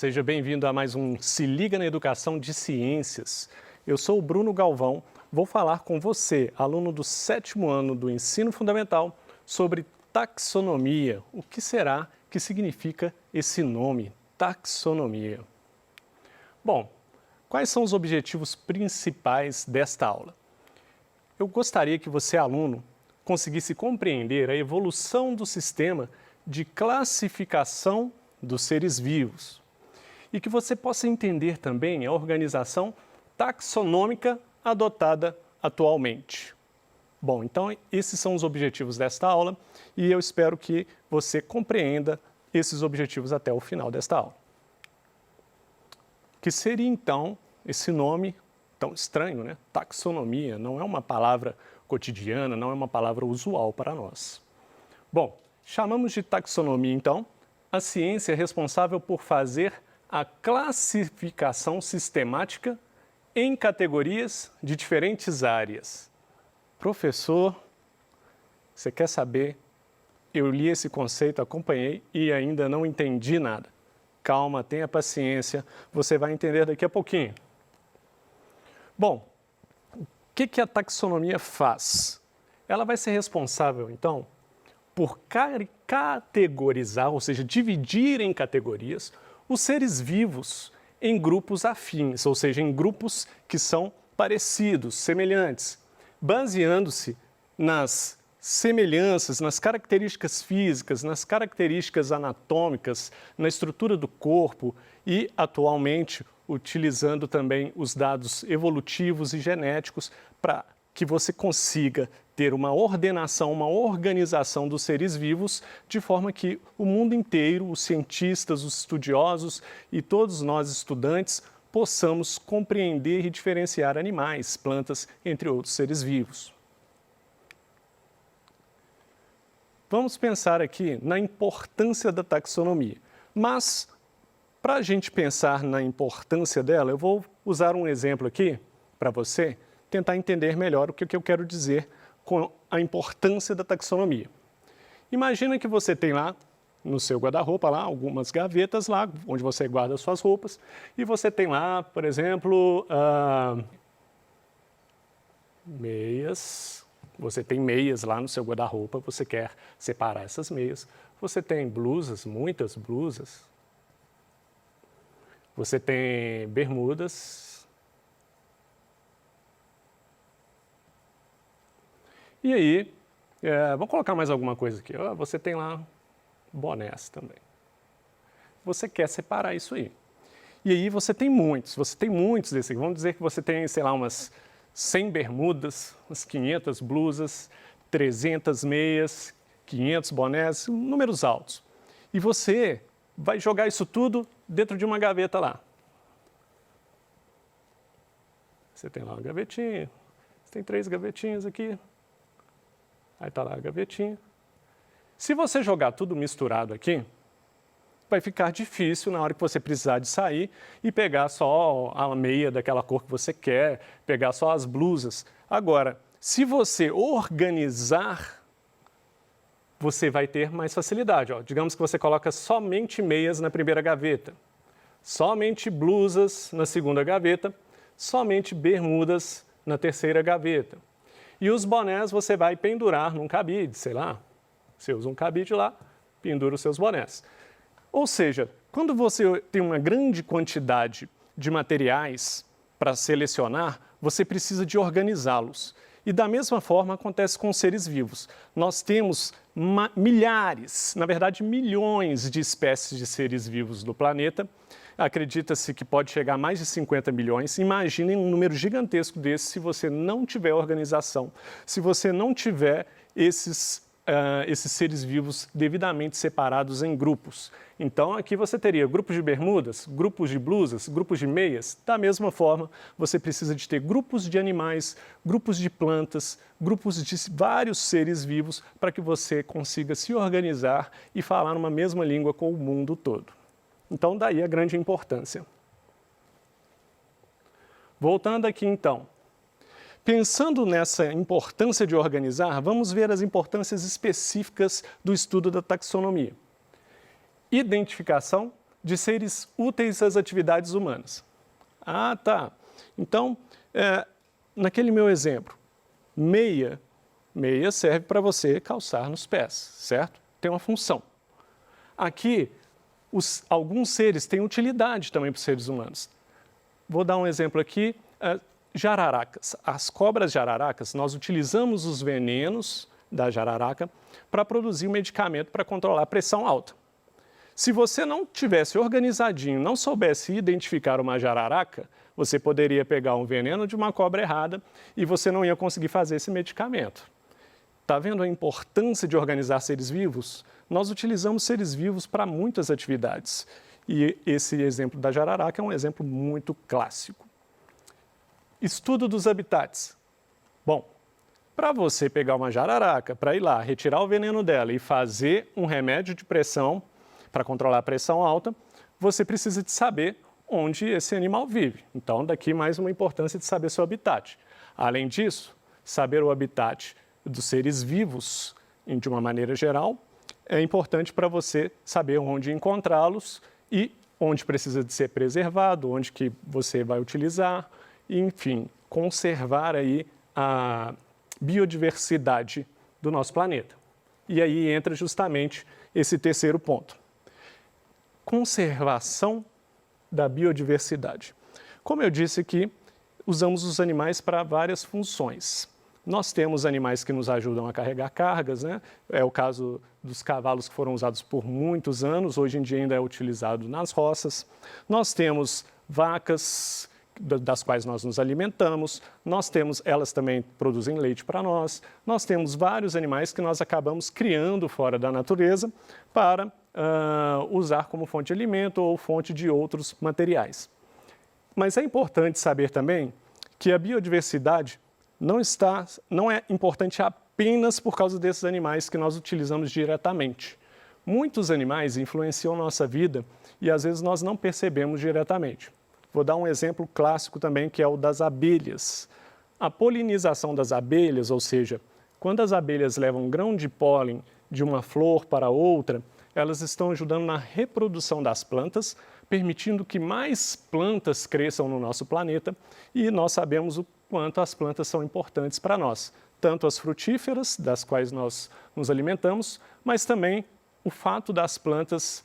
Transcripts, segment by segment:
seja bem-vindo a mais um Se Liga na Educação de Ciências. Eu sou o Bruno Galvão, vou falar com você, aluno do 7º ano do Ensino Fundamental, sobre taxonomia. O que será que significa esse nome, taxonomia? Bom, quais são os objetivos principais desta aula? Eu gostaria que você, aluno, conseguisse compreender a evolução do sistema de classificação dos seres vivos e que você possa entender também a organização taxonômica adotada atualmente. Bom, então esses são os objetivos desta aula e eu espero que você compreenda esses objetivos até o final desta aula. Que seria então esse nome tão estranho, né? Taxonomia, não é uma palavra cotidiana, não é uma palavra usual para nós. Bom, chamamos de taxonomia então a ciência responsável por fazer a classificação sistemática em categorias de diferentes áreas. Professor, você quer saber? Eu li esse conceito, acompanhei e ainda não entendi nada. Calma, tenha paciência, você vai entender daqui a pouquinho. Bom, o que a taxonomia faz? Ela vai ser responsável, então, por categorizar, ou seja, dividir em categorias, os seres vivos em grupos afins, ou seja, em grupos que são parecidos, semelhantes, baseando-se nas semelhanças, nas características físicas, nas características anatômicas, na estrutura do corpo e, atualmente, utilizando também os dados evolutivos e genéticos para que você consiga ter uma ordenação, uma organização dos seres vivos, de forma que o mundo inteiro, os cientistas, os estudiosos e todos nós estudantes possamos compreender e diferenciar animais, plantas, entre outros seres vivos. Vamos pensar aqui na importância da taxonomia, mas para a gente pensar na importância dela, eu vou usar um exemplo aqui para você tentar entender melhor o que eu quero dizer com a importância da taxonomia. Imagina que você tem lá no seu guarda-roupa lá algumas gavetas lá onde você guarda suas roupas e você tem lá, por exemplo, meias. Você tem meias lá no seu guarda-roupa, você quer separar essas meias. Você tem blusas, muitas blusas. Você tem bermudas. E aí, vou colocar mais alguma coisa aqui. Você tem lá bonés também. Você quer separar isso aí. E aí você tem muitos desses aqui. Vamos dizer que você tem, sei lá, umas 100 bermudas, umas 500 blusas, 300 meias, 500 bonés, números altos. E você vai jogar isso tudo dentro de uma gaveta lá. Você tem lá uma gavetinha, você tem 3 gavetinhas aqui. Aí está lá a gavetinha. Se você jogar tudo misturado aqui, vai ficar difícil na hora que você precisar de sair e pegar só a meia daquela cor que você quer, pegar só as blusas. Agora, se você organizar, você vai ter mais facilidade. Digamos que você coloca somente meias na primeira gaveta, somente blusas na segunda gaveta, somente bermudas na terceira gaveta. E os bonés você vai pendurar num cabide, sei lá. Você usa um cabide lá, pendura os seus bonés. Ou seja, quando você tem uma grande quantidade de materiais para selecionar, você precisa de organizá-los. E da mesma forma acontece com os seres vivos. Nós temos milhares, na verdade milhões de espécies de seres vivos no planeta. Acredita-se que pode chegar a mais de 50 milhões. Imaginem um número gigantesco desse se você não tiver organização, se você não tiver esses seres vivos devidamente separados em grupos. Então, aqui você teria grupos de bermudas, grupos de blusas, grupos de meias. Da mesma forma, você precisa de ter grupos de animais, grupos de plantas, grupos de vários seres vivos para que você consiga se organizar e falar uma mesma língua com o mundo todo. Então, daí a grande importância. Voltando aqui, então. Pensando nessa importância de organizar, vamos ver as importâncias específicas do estudo da taxonomia. Identificação de seres úteis às atividades humanas. Ah, tá. Então, naquele meu exemplo, meia serve para você calçar nos pés, certo? Tem uma função. Aqui, alguns seres têm utilidade também para os seres humanos. Vou dar um exemplo aqui, jararacas. As cobras jararacas, nós utilizamos os venenos da jararaca para produzir um medicamento para controlar a pressão alta. Se você não tivesse organizadinho, não soubesse identificar uma jararaca, você poderia pegar um veneno de uma cobra errada e você não ia conseguir fazer esse medicamento. Está vendo a importância de organizar seres vivos? Nós utilizamos seres vivos para muitas atividades. E esse exemplo da jararaca é um exemplo muito clássico. Estudo dos habitats. Bom, para você pegar uma jararaca, para ir lá, retirar o veneno dela e fazer um remédio de pressão para controlar a pressão alta, você precisa de saber onde esse animal vive. Então, daqui mais uma importância de saber seu habitat. Além disso, saber o habitat dos seres vivos, de uma maneira geral, é importante para você saber onde encontrá-los e onde precisa de ser preservado, onde que você vai utilizar, e, enfim, conservar aí a biodiversidade do nosso planeta. E aí entra justamente esse terceiro ponto. Conservação da biodiversidade. Como eu disse aqui, usamos os animais para várias funções. Nós temos animais que nos ajudam a carregar cargas, né? É o caso dos cavalos que foram usados por muitos anos, hoje em dia ainda é utilizado nas roças. Nós temos vacas, das quais nós nos alimentamos, elas também produzem leite para nós, nós temos vários animais que nós acabamos criando fora da natureza para usar como fonte de alimento ou fonte de outros materiais. Mas é importante saber também que a biodiversidade não é importante apenas por causa desses animais que nós utilizamos diretamente. Muitos animais influenciam nossa vida e às vezes nós não percebemos diretamente. Vou dar um exemplo clássico também, que é o das abelhas. A polinização das abelhas, ou seja, quando as abelhas levam um grão de pólen de uma flor para outra, elas estão ajudando na reprodução das plantas, permitindo que mais plantas cresçam no nosso planeta, e nós sabemos o quanto as plantas são importantes para nós, tanto as frutíferas, das quais nós nos alimentamos, mas também o fato das plantas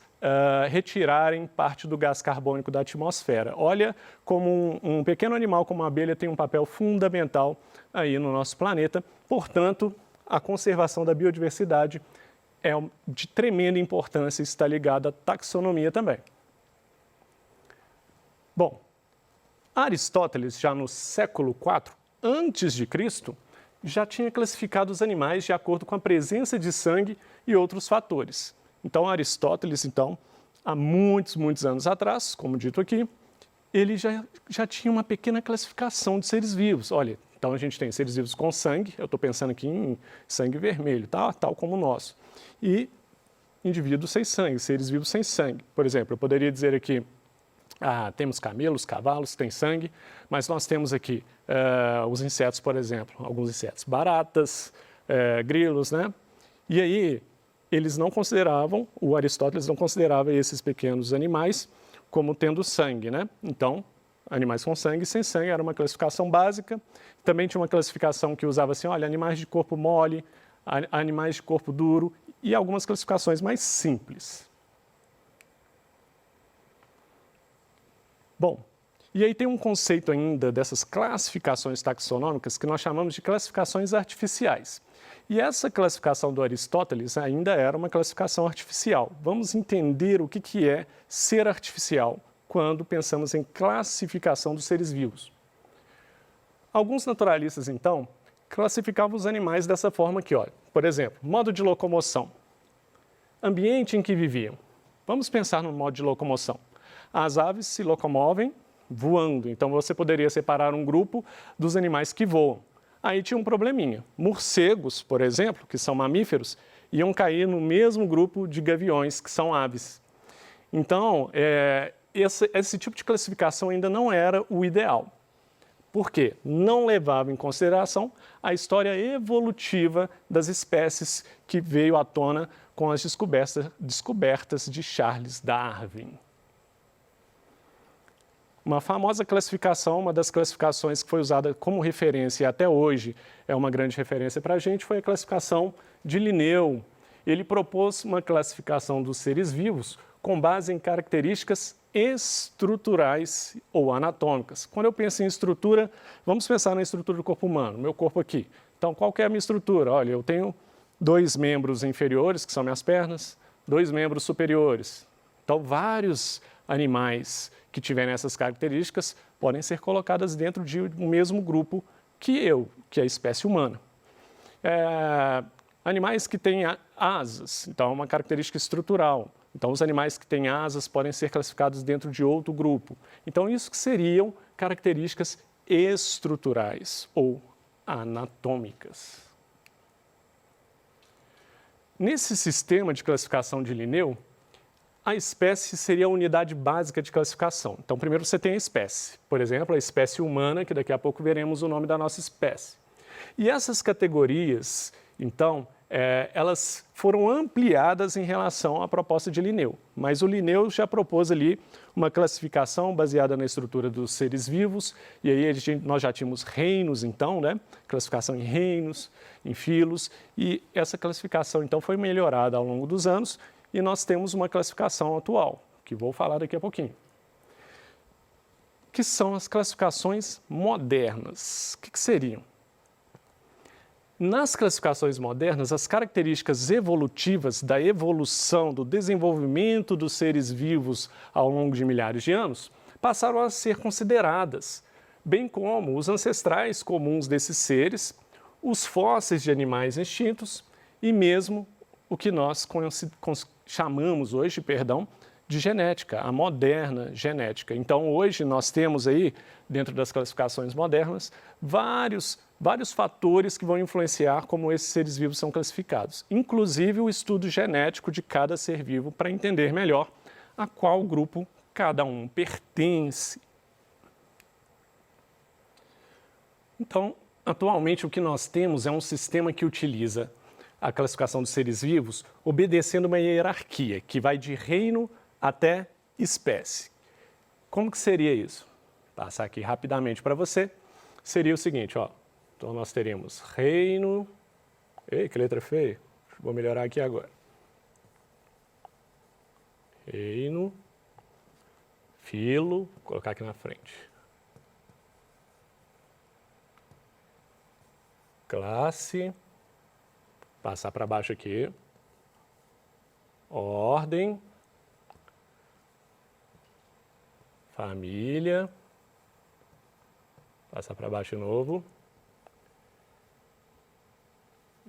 retirarem parte do gás carbônico da atmosfera. Olha como um pequeno animal como a abelha tem um papel fundamental aí no nosso planeta, portanto, a conservação da biodiversidade é de tremenda importância e está ligada à taxonomia também. Bom, Aristóteles, já no século IV a.C., já tinha classificado os animais de acordo com a presença de sangue e outros fatores. Então, Aristóteles, há muitos anos atrás, como dito aqui, ele já tinha uma pequena classificação de seres vivos. Olha, então a gente tem seres vivos com sangue, eu estou pensando aqui em sangue vermelho, tá? Tal como o nosso. E indivíduos sem sangue, seres vivos sem sangue. Por exemplo, eu poderia dizer aqui, temos camelos, cavalos, têm sangue, mas nós temos aqui os insetos, por exemplo, alguns insetos, baratas, grilos, né? E aí, o Aristóteles não considerava esses pequenos animais como tendo sangue, né? Então, animais com sangue e sem sangue era uma classificação básica. Também tinha uma classificação que usava assim, olha, animais de corpo mole, animais de corpo duro e algumas classificações mais simples. Bom, e aí tem um conceito ainda dessas classificações taxonômicas que nós chamamos de classificações artificiais. E essa classificação do Aristóteles ainda era uma classificação artificial. Vamos entender o que é ser artificial quando pensamos em classificação dos seres vivos. Alguns naturalistas, então, classificavam os animais dessa forma aqui, olha. Por exemplo, modo de locomoção, ambiente em que viviam. Vamos pensar no modo de locomoção. As aves se locomovem voando, então você poderia separar um grupo dos animais que voam. Aí tinha um probleminha. Morcegos, por exemplo, que são mamíferos, iam cair no mesmo grupo de gaviões, que são aves. Então, esse tipo de classificação ainda não era o ideal. Por quê? Não levava em consideração a história evolutiva das espécies que veio à tona com as descobertas de Charles Darwin. Uma famosa classificação, uma das classificações que foi usada como referência e até hoje é uma grande referência para a gente, foi a classificação de Linneu. Ele propôs uma classificação dos seres vivos com base em características estruturais ou anatômicas. Quando eu penso em estrutura, vamos pensar na estrutura do corpo humano, meu corpo aqui. Então, qual que é a minha estrutura? Olha, eu tenho 2 membros inferiores, que são minhas pernas, 2 membros superiores. Então, vários animais que tiverem essas características podem ser colocadas dentro de um mesmo grupo que que é a espécie humana. Animais que têm asas, então é uma característica estrutural. Então, os animais que têm asas podem ser classificados dentro de outro grupo. Então, isso que seriam características estruturais ou anatômicas. Nesse sistema de classificação de Linneu, a espécie seria a unidade básica de classificação. Então, primeiro você tem a espécie. Por exemplo, a espécie humana, que daqui a pouco veremos o nome da nossa espécie. E essas categorias, então, elas foram ampliadas em relação à proposta de Linneu. Mas o Linneu já propôs ali uma classificação baseada na estrutura dos seres vivos, e aí nós já tínhamos reinos, então, né? Classificação em reinos, em filos, e essa classificação, então, foi melhorada ao longo dos anos, e nós temos uma classificação atual, que vou falar daqui a pouquinho, que são as classificações modernas. O que seriam? Nas classificações modernas, as características evolutivas da evolução, do desenvolvimento dos seres vivos ao longo de milhares de anos, passaram a ser consideradas, bem como os ancestrais comuns desses seres, os fósseis de animais extintos e mesmo o que nós chamamos hoje, de genética, a moderna genética. Então, hoje nós temos aí, dentro das classificações modernas, vários fatores que vão influenciar como esses seres vivos são classificados, inclusive o estudo genético de cada ser vivo para entender melhor a qual grupo cada um pertence. Então, atualmente o que nós temos é um sistema que utiliza a classificação dos seres vivos obedecendo uma hierarquia que vai de reino até espécie. Como que seria isso? Vou passar aqui rapidamente para você. Seria o seguinte, ó. Então, nós teríamos reino... Ei, que letra feia. Vou melhorar aqui agora. Reino, filo, vou colocar aqui na frente. Classe, passar para baixo aqui. Ordem, família, passar para baixo de novo.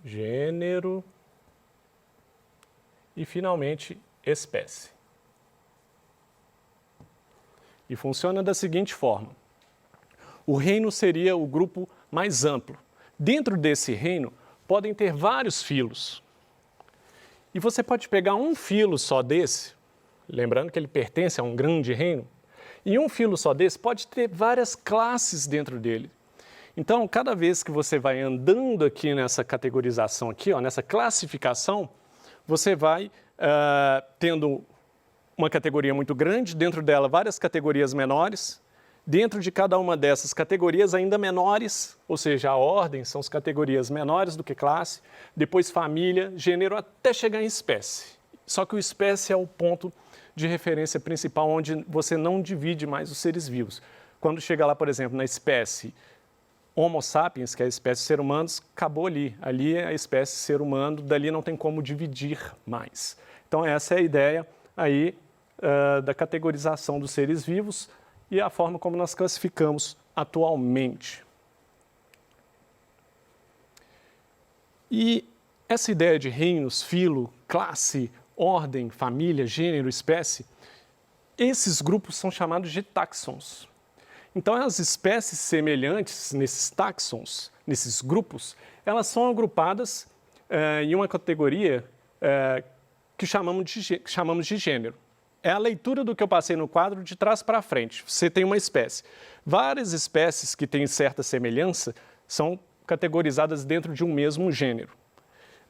Gênero e, finalmente, espécie. E funciona da seguinte forma. O reino seria o grupo mais amplo. Dentro desse reino, podem ter vários filos. E você pode pegar um filo só desse, lembrando que ele pertence a um grande reino, e um filo só desse pode ter várias classes dentro dele. Então, cada vez que você vai andando aqui nessa categorização aqui, ó, nessa classificação, você vai tendo uma categoria muito grande, dentro dela várias categorias menores, dentro de cada uma dessas categorias ainda menores, ou seja, a ordem são as categorias menores do que classe, depois família, gênero, até chegar em espécie. Só que o espécie é o ponto de referência principal onde você não divide mais os seres vivos. Quando chega lá, por exemplo, na espécie Homo sapiens, que é a espécie ser humanos, acabou ali. Ali é a espécie ser humano, dali não tem como dividir mais. Então essa é a ideia aí da categorização dos seres vivos e a forma como nós classificamos atualmente. E essa ideia de reinos, filo, classe, ordem, família, gênero, espécie, esses grupos são chamados de táxons. Então, as espécies semelhantes nesses táxons, nesses grupos, elas são agrupadas em uma categoria que chamamos de gênero. É a leitura do que eu passei no quadro de trás para frente. Você tem uma espécie. Várias espécies que têm certa semelhança são categorizadas dentro de um mesmo gênero.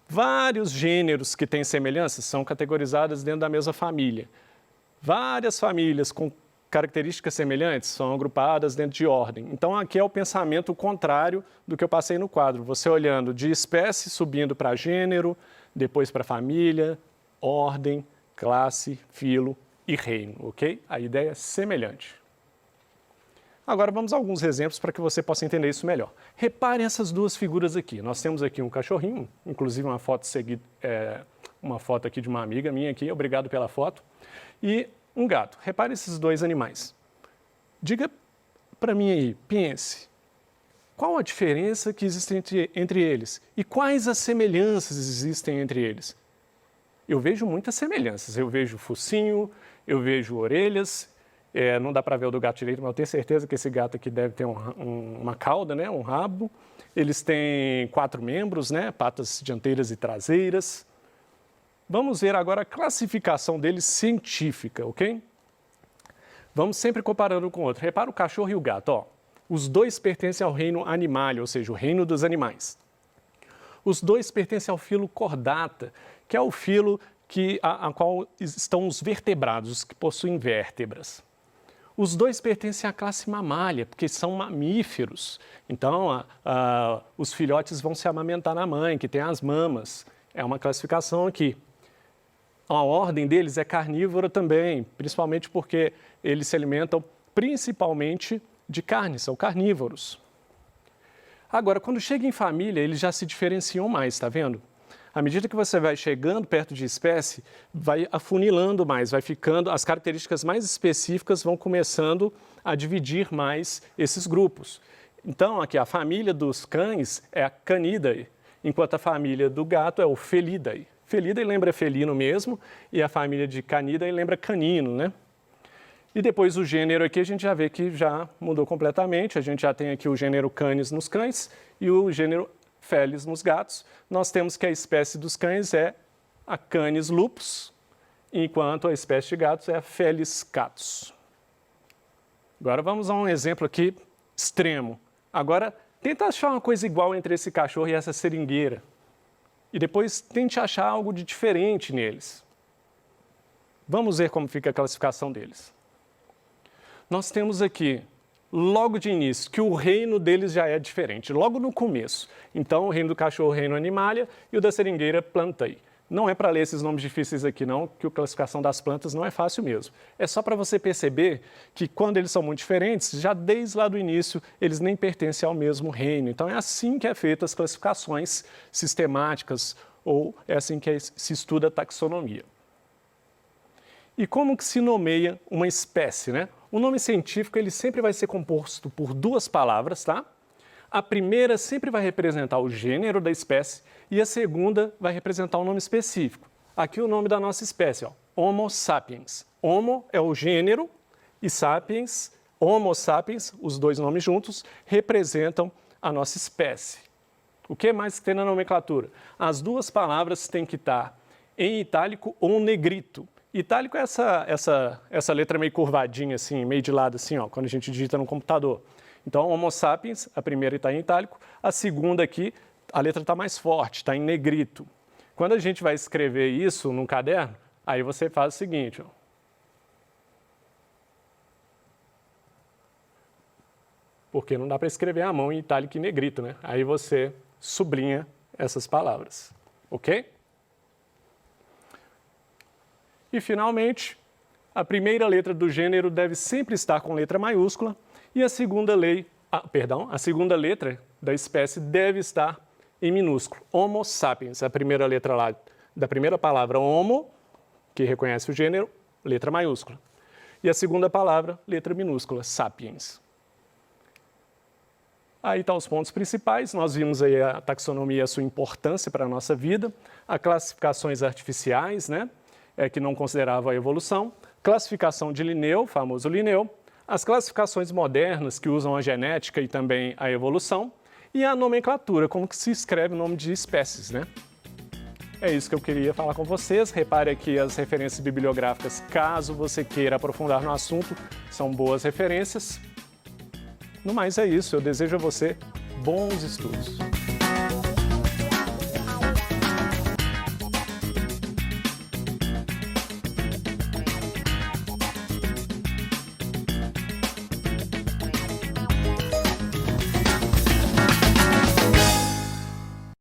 Vários gêneros que têm semelhança são categorizadas dentro da mesma família. Várias famílias com características semelhantes são agrupadas dentro de ordem. Então, aqui é o pensamento contrário do que eu passei no quadro. Você olhando de espécie, subindo para gênero, depois para família, ordem, classe, filo e reino, ok? A ideia é semelhante. Agora, vamos a alguns exemplos para que você possa entender isso melhor. Reparem essas duas figuras aqui. Nós temos aqui um cachorrinho, inclusive uma foto uma foto aqui de uma amiga minha aqui, obrigado pela foto, e um gato. Repare esses dois animais. Diga para mim aí, pense, qual a diferença que existe entre eles e quais as semelhanças existem entre eles? Eu vejo muitas semelhanças, eu vejo focinho, eu vejo orelhas, não dá para ver o do gato direito, mas eu tenho certeza que esse gato aqui deve ter uma cauda, né, um rabo. Eles têm 4 membros, né, patas dianteiras e traseiras. Vamos ver agora a classificação deles científica, ok? Vamos sempre comparando com o outro. Repara o cachorro e o gato, ó. Os dois pertencem ao reino animal, ou seja, o reino dos animais. Os dois pertencem ao filo Chordata, que é o filo a qual estão os vertebrados, os que possuem vértebras. Os dois pertencem à classe mamália, porque são mamíferos. Então, os filhotes vão se amamentar na mãe, que tem as mamas. É uma classificação aqui. A ordem deles é carnívora também, principalmente porque eles se alimentam principalmente de carne, são carnívoros. Agora, quando chega em família, eles já se diferenciam mais, está vendo? À medida que você vai chegando perto de espécie, vai afunilando mais, vai ficando, as características mais específicas vão começando a dividir mais esses grupos. Então, aqui a família dos cães é a Canidae, enquanto a família do gato é o Felidae. Felidae lembra felino mesmo, e a família de Canidae lembra canino, né? E depois o gênero aqui a gente já vê que já mudou completamente, a gente já tem aqui o gênero Canis nos cães e o gênero Felis nos gatos. Nós temos que a espécie dos cães é a Canis lupus, enquanto a espécie de gatos é a Felis catus. Agora vamos a um exemplo aqui extremo. Agora, tenta achar uma coisa igual entre esse cachorro e essa seringueira. E depois tente achar algo de diferente neles. Vamos ver como fica a classificação deles. Nós temos aqui, logo de início, que o reino deles já é diferente, logo no começo. Então, o reino do cachorro, reino animalia, e o da seringueira, plantae. Não é para ler esses nomes difíceis aqui não, que a classificação das plantas não é fácil mesmo. É só para você perceber que quando eles são muito diferentes, já desde lá do início, eles nem pertencem ao mesmo reino. Então é assim que é feita as classificações sistemáticas, ou é assim que se estuda a taxonomia. E como que se nomeia uma espécie, né? O nome científico ele sempre vai ser composto por 2 palavras, tá? A primeira sempre vai representar o gênero da espécie e a segunda vai representar um nome específico. Aqui o nome da nossa espécie, ó, Homo sapiens. Homo é o gênero e sapiens, Homo sapiens, os dois nomes juntos, representam a nossa espécie. O que mais tem na nomenclatura? As 2 palavras têm que estar em itálico ou negrito. Itálico é essa letra meio curvadinha, assim, meio de lado, assim, ó, quando a gente digita no computador. Então, Homo sapiens, a primeira está em itálico, a segunda aqui, a letra está mais forte, está em negrito. Quando a gente vai escrever isso num caderno, aí você faz o seguinte, ó. Porque não dá para escrever à mão em itálico e negrito, né? Aí você sublinha essas palavras, ok? E, finalmente, a primeira letra do gênero deve sempre estar com letra maiúscula e a segunda letra da espécie deve estar em minúsculo. Homo sapiens, a primeira letra lá da primeira palavra homo, que reconhece o gênero, letra maiúscula. E a segunda palavra, letra minúscula, sapiens. Aí estão os pontos principais, nós vimos aí a taxonomia e a sua importância para a nossa vida, as classificações artificiais, né, que não consideravam a evolução, classificação de Linneu, famoso Linneu, as classificações modernas que usam a genética e também a evolução, e a nomenclatura, como que se escreve o nome de espécies, né? É isso que eu queria falar com vocês. Repare aqui as referências bibliográficas, caso você queira aprofundar no assunto, são boas referências. No mais é isso, eu desejo a você bons estudos.